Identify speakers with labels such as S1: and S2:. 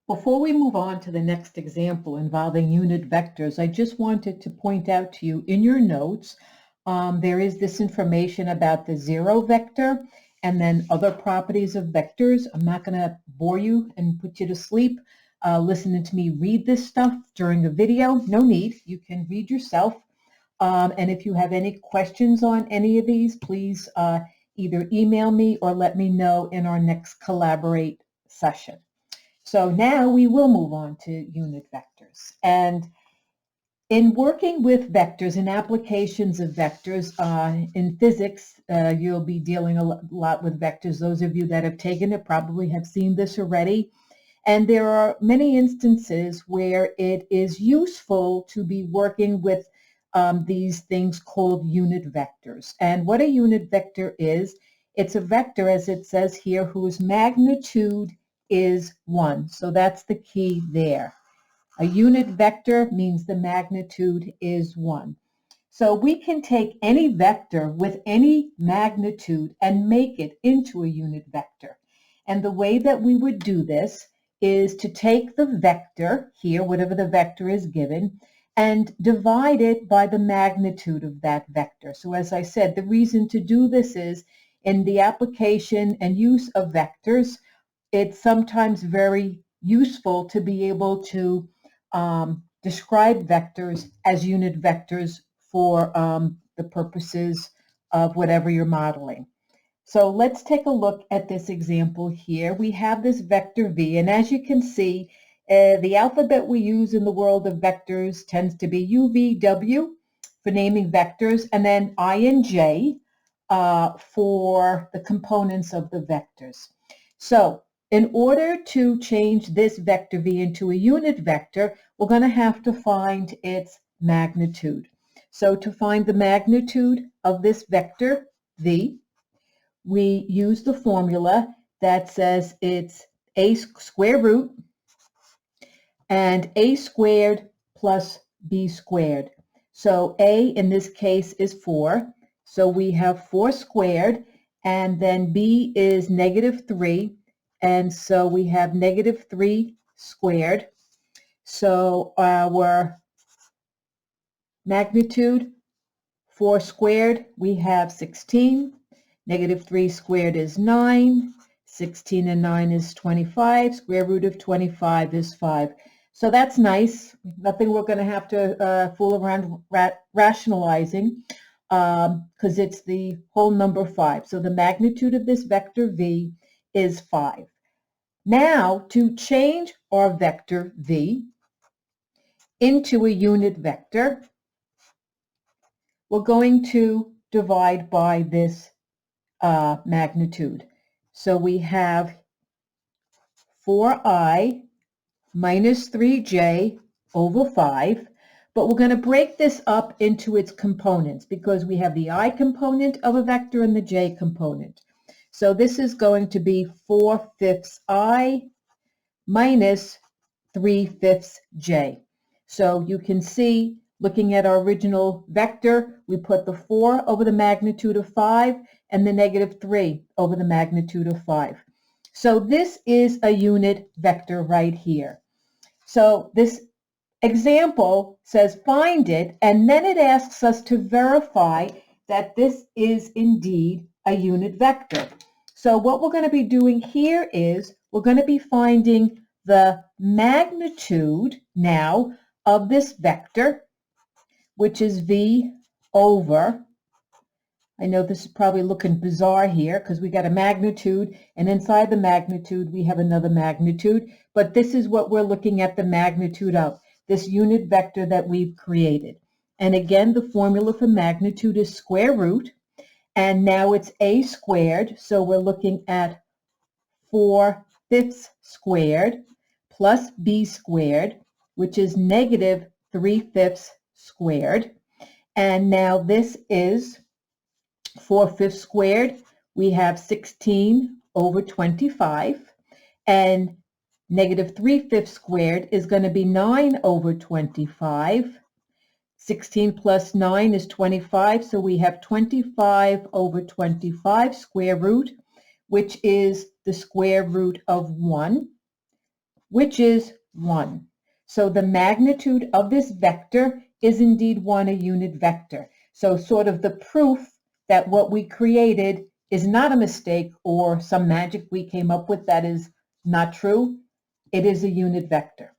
S1: Before we move on to the next example involving unit vectors, I just wanted to point out to you in your notes, there is this information about the zero vector and then other properties of vectors. I'm not going to bore you and put you to sleep listening to me read this stuff during a video. No need. You can read yourself. And if you have any questions on any of these, please either email me or let me know in our next Collaborate session. So now we will move on to unit vectors. And in working with vectors and applications of vectors in physics, you'll be dealing a lot with vectors. Those of you that have taken it probably have seen this already. And there are many instances where it is useful to be working with these things called unit vectors. And what a unit vector is, it's a vector, as it says here, whose magnitude is 1. So that's the key there. A unit vector means the magnitude is 1. So we can take any vector with any magnitude and make it into a unit vector. And the way that we would do this is to take the vector here, whatever the vector is given, and divide it by the magnitude of that vector. So as I said, the reason to do this is in the application and use of vectors, it's sometimes very useful to be able to describe vectors as unit vectors for the purposes of whatever you're modeling. So let's take a look at this example here. We have this vector v, and as you can see, the alphabet we use in the world of vectors tends to be U, V, W for naming vectors, and then I and J for the components of the vectors. So in order to change this vector v into a unit vector, we're going to have to find its magnitude. So to find the magnitude of this vector v, we use the formula that says it's a square root and a squared plus b squared. So a in this case is 4. So we have 4 squared, and then b is -3. And so we have -3 squared. So our magnitude, 4 squared, we have 16. -3 squared is 9. 16 and 9 is 25. Square root of 25 is 5. So that's nice. Nothing we're going to have to fool around rationalizing because it's the whole number 5. So the magnitude of this vector v is 5. Now, to change our vector v into a unit vector, we're going to divide by this magnitude. So we have 4i minus 3j over 5, but we're going to break this up into its components because we have the I component of a vector and the j component. So this is going to be 4/5 I minus 3/5 j. So you can see, looking at our original vector, we put the 4 over the magnitude of 5 and the -3 over the magnitude of 5. So this is a unit vector right here. So this example says find it, and then it asks us to verify that this is indeed a unit vector. So what we're going to be doing here is we're going to be finding the magnitude now of this vector, which is v over, I know this is probably looking bizarre here because we got a magnitude, and inside the magnitude we have another magnitude, but this is what we're looking at the magnitude of, this unit vector that we've created. And again, the formula for magnitude is square root, and now it's a squared, so we're looking at 4/5 squared plus b squared, which is -3/5 squared. And now this is 4/5 squared. We have 16 over 25. And -3/5 squared is going to be 9 over 25. 16 plus 9 is 25, so we have 25 over 25 square root, which is the square root of 1. which is 1. So the magnitude of this vector is indeed 1, a unit vector. So sort of the proof that what we created is not a mistake or some magic we came up with that is not true. It is a unit vector.